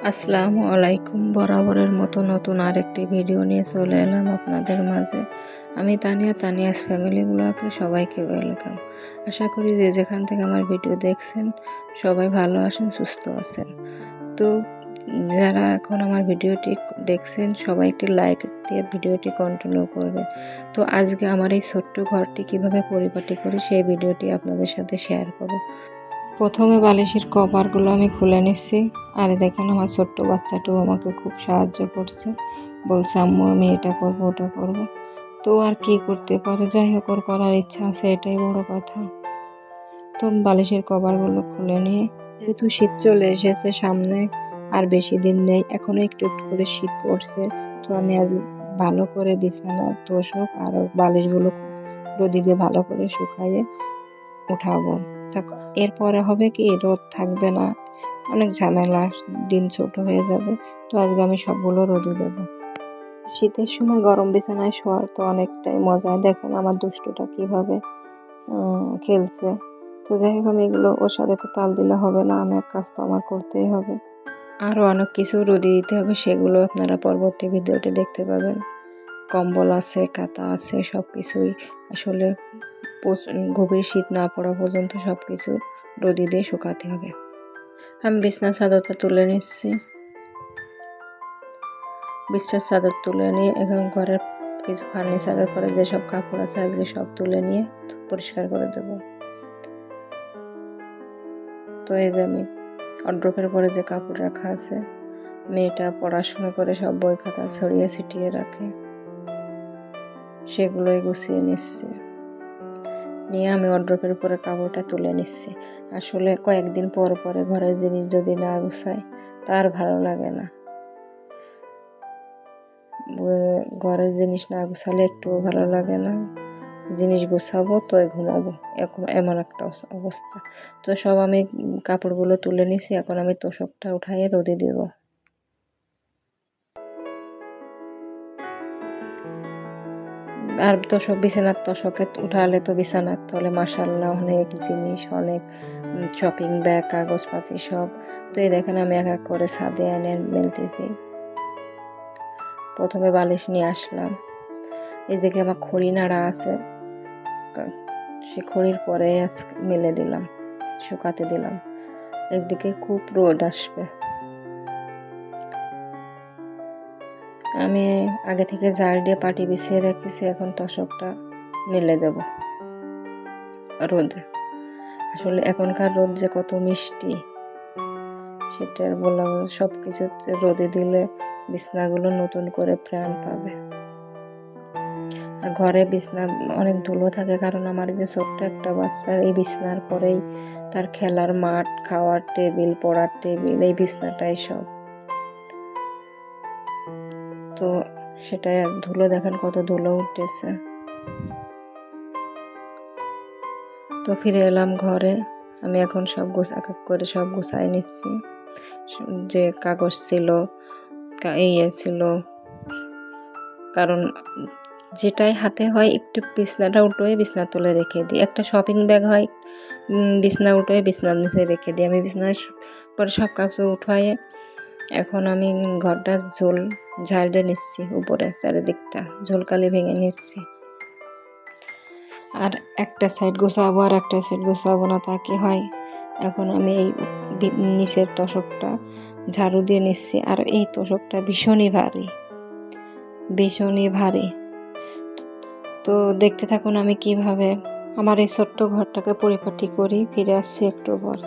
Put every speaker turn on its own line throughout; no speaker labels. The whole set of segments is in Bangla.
আসসালামু আলাইকুম। বরাবরের মতো নতুন আরেকটি ভিডিও নিয়ে চলে এলাম আপনাদের মাঝে। আমি তানিয়াস ফ্যামিলি ব্লগে সবাইকে ওয়েলকাম। আশা করি যে যেখান থেকে আমার ভিডিও দেখছেন সবাই ভালো আছেন, সুস্থ আছেন। তো যারা এখন আমার ভিডিওটি দেখছেন সবাই একটি লাইক দিয়ে ভিডিওটি কন্টিনিউ করবেন। তো আজকে আমার এই ছোট্ট ঘরটি কিভাবে পরিপাটি করি সেই ভিডিওটি আপনাদের সাথে শেয়ার করব। প্রথমে বালিশের কভারগুলো আমি খুলে নিচ্ছি। আর দেখেন আমার ছোট্ট বাচ্চাটাও আমাকে খুব সাহায্য করছে, বলছে আম্মু আমি এটা করব ওটা করব। তো আর কি করতে পারে, যাই হোক ওর করার ইচ্ছা আছে, এটাই বড় কথা। তো বালিশের কভারগুলো খুলে নিয়ে, যেহেতু শীত চলে এসেছে সামনে, আর বেশি দিন নেই, এখনো একটু একটু করে শীত পড়ছে। তো আমি আজ ভালো করে বিছানার তোষক আর বালিশগুলো রোদে দিয়ে ভালো করে শুকাইয়ে উঠাবো। এরপরে হবে কি, রোদ থাকবে না, অনেক ঝামেলা, দিন ছোট হয়ে যাবে। তো আজকে আমি সবগুলো রোদে দেব। শীতের সময় গরম বিছানায় শোয়ার তো অনেকটাই মজা। দেখেন আমার দুষ্টুটা কিভাবে খেলছে। তো যাই হোক, আমি এগুলো ওর সাথে তো তাল দিলে হবে না, আমার কাজ তো আমার করতেই হবে। আরও অনেক কিছু রোদে দিতে হবে, সেগুলো আপনারা পরবর্তী ভিডিওতে দেখতে পাবেন। কম্বল আছে, কাঁথা আছে, সব কিছুই আসলে গভীর শীত না পড়া পর্যন্ত সব কিছু রোদে দিয়ে শুকাতে হবে। আমি বিছনার চাদরটা তুলে নিচ্ছি। বিছনার চাদর তুলে নিয়ে এখন ঘরের কিছু ফার্নিচারের পরে যেসব কাপড় আছে আজকে সব তুলে নিয়ে পরিষ্কার করে দেব। তো এই যে আমি ওয়ারড্রোবের পরে যে কাপড় রাখা আছে, মেয়েটা পড়াশোনা করে সব বই খাতা ছড়িয়ে ছিটিয়ে রাখে, সেগুলোই গুছিয়ে নিচ্ছি। নিয়ে আমি ওয়ারড্রোবের উপরে কাপড়টা তুলে নিচ্ছি। আসলে কয়েকদিন পর পরে ঘরের জিনিস যদি না গুছাই তার ভালো লাগে না। ঘরের জিনিস না গুছালে একটুও ভালো লাগে না। জিনিস গুছাবো তো ঘুমাবো, এমন একটা অবস্থা। তো সব আমি কাপড়গুলো তুলে নিছি, এখন আমি তোষকটা উঠাইয়ে রোদে দেব। আর বিছানার তোষকে উঠালে তো বিছানার তলে মাশাআল্লাহ অনেক জিনিস, অনেক শপিং ব্যাগ, কাগজপাতি সব। তো এই দেখেন আমি এক এক করে ছাদে এনে মেলতেছি। প্রথমে বালিশ নিয়ে আসলাম, এদিকে আমার খড়ি নাড়া আছে, সে খড়ির পরে মেলে দিলাম, শুকাতে দিলাম। একদিকে খুব রোদ আসবে। আমি আগে থেকে জাল দিয়ে পাটি বিছিয়ে রেখেছি, এখন তোষকটা মেলে দেব রোদে। আসলে এখনকার রোদ যে কত মিষ্টি সেটা আর বলা, সব কিছু রোদে দিলে বিছনাগুলো নতুন করে প্রাণ পাবে। আর ঘরে বিছনা অনেক ধুলো থাকে, কারণ আমার যে ছোট্ট একটা বাচ্চার এই বিছনার পরেই তার খেলার মাঠ, খাওয়ার টেবিল, পড়ার টেবিল, এই বিছনাটাই সব। তো সেটা ধুলো দেখেন কত ধুলো উঠেছে। তো ফিরে এলাম ঘরে। আমি এখন সব এক এক করে সব গুছাই নিচ্ছি। যে কাগজ ছিল, ছিল, কারণ যেটাই হাতে হয় একটু বিছনাটা উঠোয় বিছনা তুলে রেখে দিই। একটা শপিং ব্যাগ হয়, বিছনা উঠোয় বিছনার নিচে রেখে দিই। আমি বিছনার পরে সব কাপড় উঠাইয়ে এখন আমি ঘরটা ঝাড়ে নিচ্ছি, উপরে চারিদিকটা ঝোলকালি ভেঙে নিচ্ছি। আর একটা সাইড গোছাবো আর একটা সাইড গোছাবো না, তা কি হয়। এখন আমি এই নিচের তোষকটা ঝাড়ু দিয়ে নিচ্ছি। আর এই তোষকটা ভীষণই ভারী। তো দেখতে থাকুন আমি কিভাবে আমার এই ছোট্ট ঘরটাকে পরিপাটি করি। ফিরে আসছি একটু পর।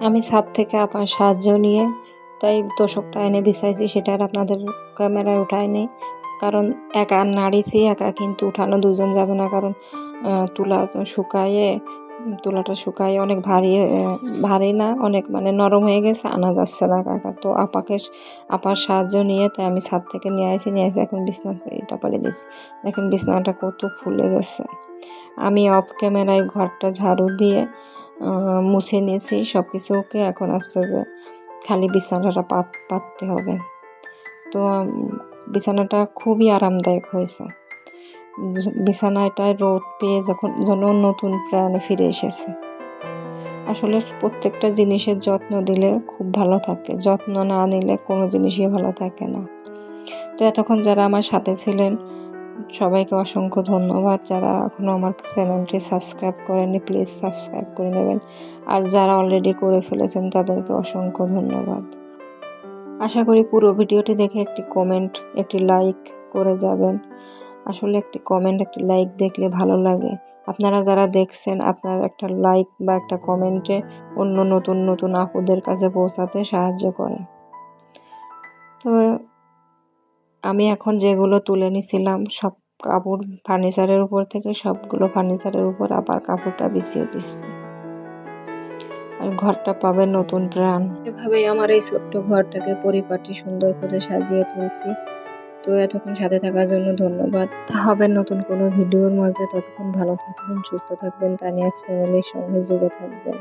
আমি ছাদ থেকে আপার সাহায্য নিয়ে তাই তোষকটা এনে বিছাইছি, সেটা আর আপনাদের ক্যামেরায় উঠায়নি, কারণ একা নাড়িছি, একা কিন্তু উঠানো দুজন যাবে না, কারণ তুলাটা শুকায়ে অনেক ভারী না, অনেক মানে নরম হয়ে গেছে, আনা যাচ্ছে না কাকা। তো আপার সাহায্য নিয়ে তাই আমি ছাদ থেকে নিয়ে আসি এখন বিছনাতে এটা পারে দিচ্ছি। দেখেন বিছনাটা কত ফুলে গেছে। আমি অফ ক্যামেরায় ঘরটা ঝাড়ু দিয়ে মুছে নিয়েছি সব কিছু। ওকে, এখন আসছে যে খালি বিছানাটা পাততে হবে। তো বিছানাটা খুবই আরামদায়ক হয়েছে। বিছানাটায় রোদ পেয়ে যেন নতুন প্রাণে ফিরে এসেছে। আসলে প্রত্যেকটা জিনিসের যত্ন দিলে খুব ভালো থাকে, যত্ন না নিলে কোনো জিনিসই ভালো থাকে না। তো এতক্ষণ যারা আমার সাথে ছিলেন সবাইকে অসংখ্য ধন্যবাদ। যারা এখনও আমার চ্যানেলটি সাবস্ক্রাইব করেনি প্লিজ সাবস্ক্রাইব করে নেবেন, আর যারা অলরেডি করে ফেলেছেন তাদেরকে অসংখ্য ধন্যবাদ। আশা করি পুরো ভিডিওটি দেখে একটি কমেন্ট, একটি লাইক করে যাবেন। আসলে একটি কমেন্ট, একটি লাইক দেখলে ভালো লাগে। আপনারা যারা দেখছেন, আপনার একটা লাইক বা একটা কমেন্টে অন্য নতুন আপুদের কাছে পৌঁছাতে সাহায্য করে। তো আমি এখন যেগুলো তুলে নিছিলাম সব কাপড় ফার্নিচারের উপর থেকে সবগুলো ফার্নিচারের উপর আবার কাপড়টা বিছিয়ে দিচ্ছি, আর ঘরটা পাবে নতুন প্রাণ। এভাবেই আমার এই ছোট্ট ঘরটাকে পরিপাটি সুন্দর করে সাজিয়ে তুলছি। তো এতক্ষণ সাথে থাকার জন্য ধন্যবাদ। হবে নতুন কোনো ভিডিওর মাঝে, ততক্ষণ ভালো থাকবেন, সুস্থ থাকবেন, তানিয়াস ফ্যামিলির সঙ্গে জুড়ে থাকবেন।